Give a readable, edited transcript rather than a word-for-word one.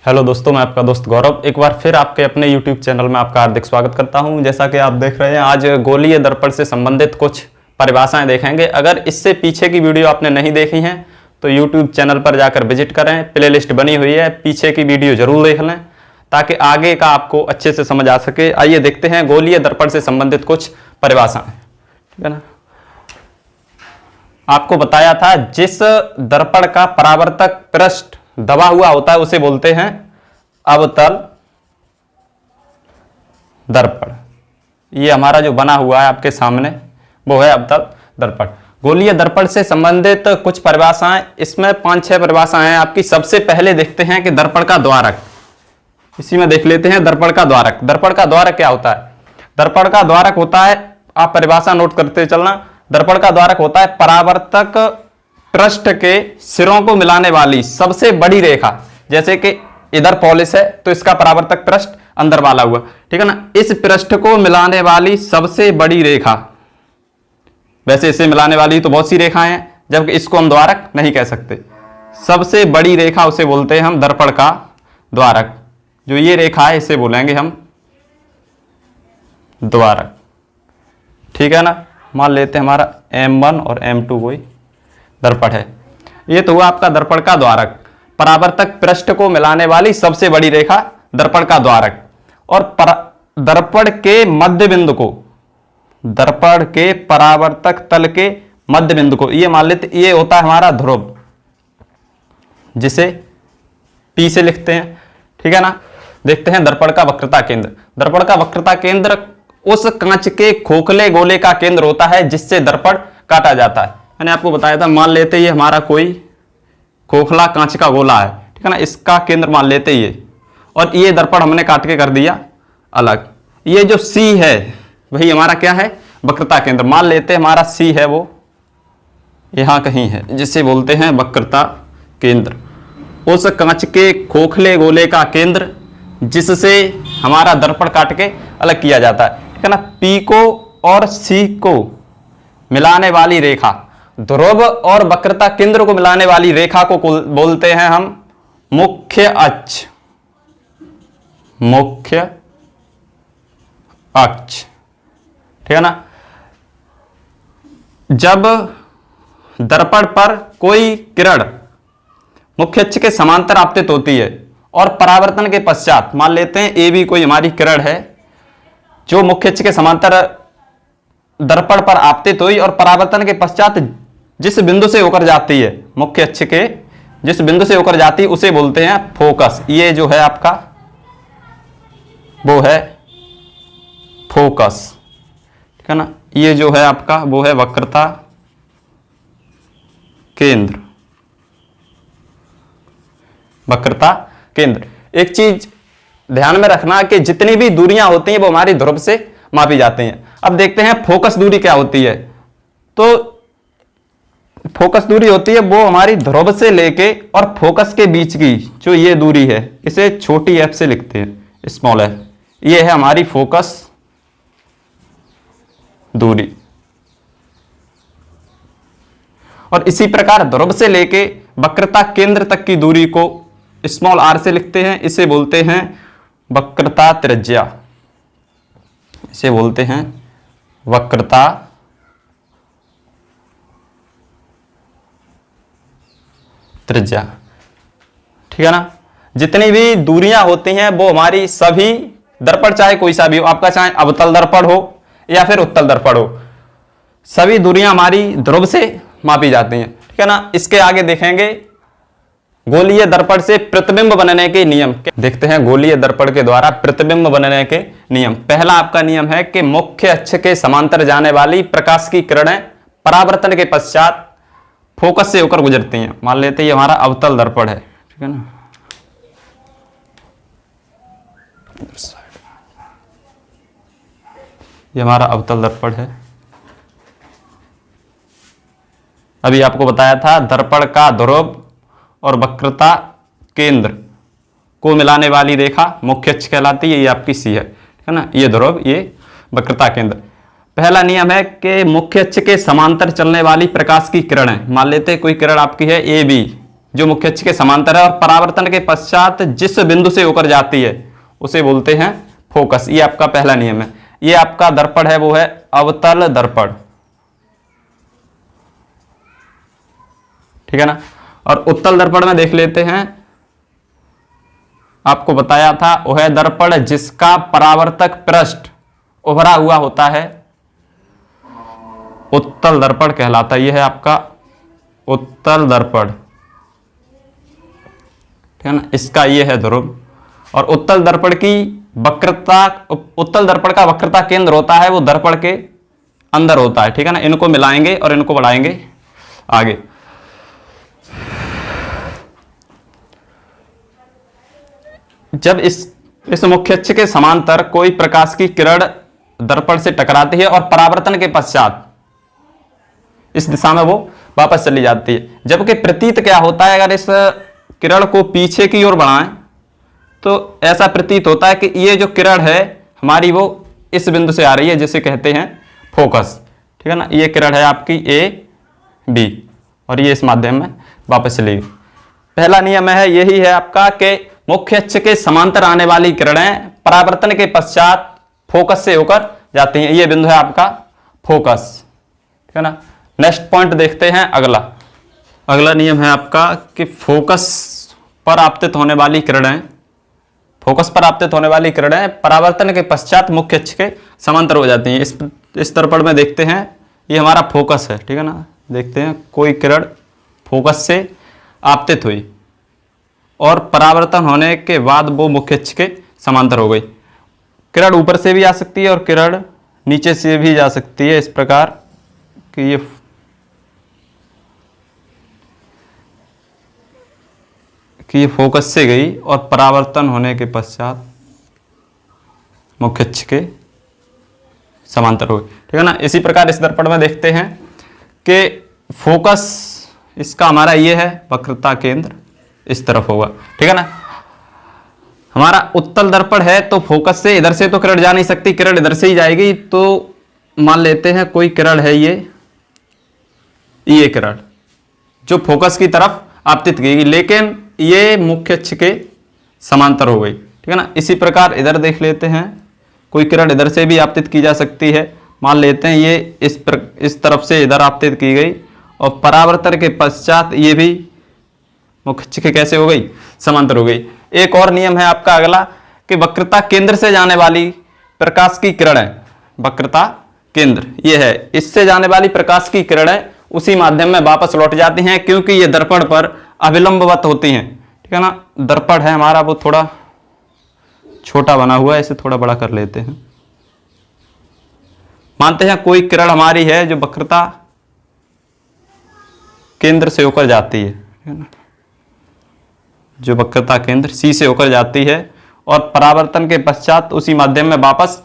Hello दोस्तों, मैं आपका दोस्त गौरव एक बार फिर आपके अपने YouTube चैनल में आपका हार्दिक स्वागत करता हूं। जैसा कि आप देख रहे हैं, आज गोलीय दर्पण से संबंधित कुछ परिभाषाएं देखेंगे। अगर इससे पीछे की वीडियो आपने नहीं देखी हैं तो YouTube चैनल पर जाकर विजिट करें, प्लेलिस्ट बनी हुई है, पीछे की वीडियो जरूर देख लें ताकि आगे का आपको अच्छे से समझ आ सके। आइए देखते हैं गोलीय दर्पण से संबंधित कुछ परिभाषाएं। ठीक है ना, आपको बताया था जिस दर्पण का परावर्तक पृष्ठ दबा हुआ होता है उसे बोलते हैं अवतल दर्पण। ये हमारा जो बना हुआ है आपके सामने वो है अवतल दर्पण। गोलीय दर्पण से संबंधित कुछ परिभाषाएं, इसमें 5-6 परिभाषाएं हैं आपकी। सबसे पहले देखते हैं कि दर्पण का द्वारक, इसी में देख लेते हैं दर्पण का द्वारक। दर्पण का द्वारक क्या होता है? दर्पण का द्वारक होता है, आप परिभाषा नोट करते चलना, दर्पण का द्वारक होता है परावर्तक पृष्ठ के सिरों को मिलाने वाली सबसे बड़ी रेखा। जैसे कि इधर पॉलिश है तो इसका परावर्तक पृष्ठ अंदर वाला हुआ, ठीक है ना। इस पृष्ठ को मिलाने वाली सबसे बड़ी रेखा, वैसे इसे मिलाने वाली तो बहुत सी रेखाएं हैं, जबकि इसको हम द्वारक नहीं कह सकते। सबसे बड़ी रेखा उसे बोलते हैं हम दर्पण का द्वारक। जो ये रेखा है इसे बोलेंगे हम द्वारक, ठीक है ना। मान लेते हैं हमारा M1 और M2 कोई दर्पण है। ये तो हुआ आपका दर्पण का द्वारक, परावर्तक पृष्ठ को मिलाने वाली सबसे बड़ी रेखा दर्पण का द्वारक। और दर्पण के मध्य बिंदु को, दर्पण के परावर्तक तल के मध्य बिंदु को ये मान लेते, ये होता है हमारा ध्रुव, जिसे P से लिखते हैं, ठीक है ना। देखते हैं दर्पण का वक्रता केंद्र। दर्पण का वक्रता केंद्र उस कांच के खोखले गोले का केंद्र होता है जिससे दर्पण काटा जाता है। मैंने आपको बताया था, मान लेते ये हमारा कोई खोखला कांच का गोला है, ठीक है ना, इसका केंद्र मान लेते ये, और ये दर्पण हमने काट के कर दिया अलग। ये जो C है वही हमारा क्या है? वक्रता केंद्र। मान लेते हमारा C है वो यहां कहीं है, जिसे बोलते हैं वक्रता केंद्र। उस कांच के खोखले गोले का केंद्र जिससे हमारा दर्पण काट के अलग किया जाता है, ठीक है ना। P को और C को मिलाने वाली रेखा, ध्रुव और वक्रता केंद्र को मिलाने वाली रेखा को बोलते हैं हम मुख्य अक्ष। मुख्य अक्ष, ठीक है ना। जब दर्पण पर कोई किरण मुख्य अक्ष के समांतर आपतित होती है और परावर्तन के पश्चात, मान लेते हैं AB कोई हमारी किरण है जो मुख्य अक्ष के समांतर दर्पण पर आपतित हुई और परावर्तन के पश्चात जिस बिंदु से होकर जाती है, मुख्य अक्ष के जिस बिंदु से होकर जाती है उसे बोलते हैं फोकस। ये जो है आपका वो है फोकस, ठीक है ना। ये जो है आपका वो है वक्रता केंद्र। वक्रता केंद्र। एक चीज ध्यान में रखना कि जितनी भी दूरियां होती हैं वो हमारी ध्रुव से मापी जाती हैं। अब देखते हैं फोकस दूरी क्या होती है। तो फोकस दूरी होती है वो हमारी ध्रुव से लेके और फोकस के बीच की जो ये दूरी है, इसे छोटी f से लिखते हैं, स्मॉल f। ये है हमारी फोकस दूरी। और इसी प्रकार ध्रुव से लेके वक्रता केंद्र तक की दूरी को स्मॉल r से लिखते हैं, इसे बोलते हैं वक्रता त्रिज्या। इसे बोलते हैं वक्रता त्रिज्या, ठीक है ना। जितनी भी दूरियां होती हैं वो हमारी सभी दर्पण, चाहे कोई सा भी हो, आपका चाहे अवतल दर्पण हो या फिर उत्तल दर्पण हो, सभी दूरियां हमारी ध्रुव से मापी जाती हैं, ठीक है ना। इसके आगे देखेंगे गोलीय दर्पण से प्रतिबिंब बनने के नियम। देखते हैं गोलीय दर्पण के द्वारा प्रतिबिंब बनने के नियम। पहला आपका नियम है कि मुख्य अक्ष के समांतर जाने वाली प्रकाश की किरणें परावर्तन के पश्चात फोकस से होकर गुजरती हैं। मान लेते हैं ये हमारा अवतल दर्पण है, ठीक है ना। ये हमारा अवतल दर्पण है। अभी आपको बताया था दर्पण का ध्रुव और वक्रता केंद्र को मिलाने वाली रेखा मुख्य अक्ष कहलाती है, ये आपकी C है, ठीक है ना। ये ध्रुव, ये वक्रता केंद्र। पहला नियम है कि मुख्य अक्ष के समांतर चलने वाली प्रकाश की किरणें, मान लेते हैं कोई किरण आपकी है AB, जो मुख्य अक्ष के समांतर है और परावर्तन के पश्चात जिस बिंदु से होकर जाती है उसे बोलते हैं फोकस। ये आपका पहला नियम है। ये आपका दर्पण है वो है अवतल दर्पण, ठीक है ना। और उत्तल दर्पण में देख लेते हैं, आपको बताया था वह दर्पण जिसका परावर्तक पृष्ठ उभरा हुआ होता है उत्तल दर्पण कहलाता है। यह है आपका उत्तल दर्पण, ठीक है ना। इसका यह है ध्रुव। और उत्तल दर्पण की वक्रता, उत्तल दर्पण का वक्रता केंद्र होता है वो दर्पण के अंदर होता है, ठीक है ना। इनको मिलाएंगे और इनको बढ़ाएंगे आगे। जब इस मुख्य अक्ष के समांतर कोई प्रकाश की किरण दर्पण से टकराती है और परावर्तन के पश्चात इस दिशा में वो वापस चली जाती है। जबकि प्रतीत क्या होता है, अगर इस किरण को पीछे की ओर बढ़ाएं तो ऐसा प्रतीत होता है कि ये जो किरण है हमारी वो इस बिंदु से आ रही है जिसे कहते हैं फोकस, ठीक है ना। ये किरण है आपकी ए बी और ये इस माध्यम में वापस चली गई। पहला नियम है यही है आपका कि मुख्य अक्ष के समांतर आने वाली किरणें परावर्तन के पश्चात फोकस से होकर जाती हैं। ये बिंदु है आपका फोकस, ठीक है ना। नेक्स्ट पॉइंट देखते हैं अगला। अगला नियम है आपका कि फोकस पर आपतित होने वाली किरणें, फोकस पर आपतित होने वाली किरणें परावर्तन के पश्चात मुख्य अक्ष के समांतर हो जाती हैं। इस दर्पण में देखते हैं, ये हमारा फोकस है, ठीक है ना। देखते हैं कोई किरण फोकस से आपतित हुई और परावर्तन होने के बाद वो मुख्य अक्ष के समांतर हो गई। किरण ऊपर से भी आ सकती है और किरण नीचे से भी जा सकती है, इस प्रकार कि ये फोकस से गई और परावर्तन होने के पश्चात मुख्य अक्ष के समांतर हो गई, ठीक है ना। इसी प्रकार इस दर्पण में देखते हैं कि फोकस इसका हमारा ये है, वक्रता केंद्र इस तरफ होगा, ठीक है ना। हमारा उत्तल दर्पण है तो फोकस से इधर से तो किरण जा नहीं सकती, किरण इधर से ही जाएगी। तो मान लेते हैं कोई किरण है ये किरण जो फोकस की तरफ आपतित की गई, लेकिन ये मुख्य अक्ष के समांतर हो गई, ठीक है ना। इसी प्रकार इधर देख लेते हैं, कोई किरण इधर से भी आपतित की जा सकती है। मान लेते हैं ये इस तरफ से इधर आपतित की गई और परावर्तन के पश्चात ये भी मुख्य अक्ष के कैसे हो गई, समांतर हो गई। एक और नियम है आपका अगला कि वक्रता केंद्र से जाने वाली प्रकाश की किरणें, वक्रता केंद्र ये है, इससे जाने वाली प्रकाश की किरणें उसी माध्यम में वापस लौट जाती हैं क्योंकि ये दर्पण पर अविलंबवत होती हैं, ठीक है ना। दर्पण है हमारा वो थोड़ा छोटा बना हुआ है, इसे थोड़ा बड़ा कर लेते हैं। मानते हैं कोई किरण हमारी है जो वक्रता केंद्र से होकर जाती है ना, जो वक्रता केंद्र सी से होकर जाती है और परावर्तन के पश्चात उसी माध्यम में वापस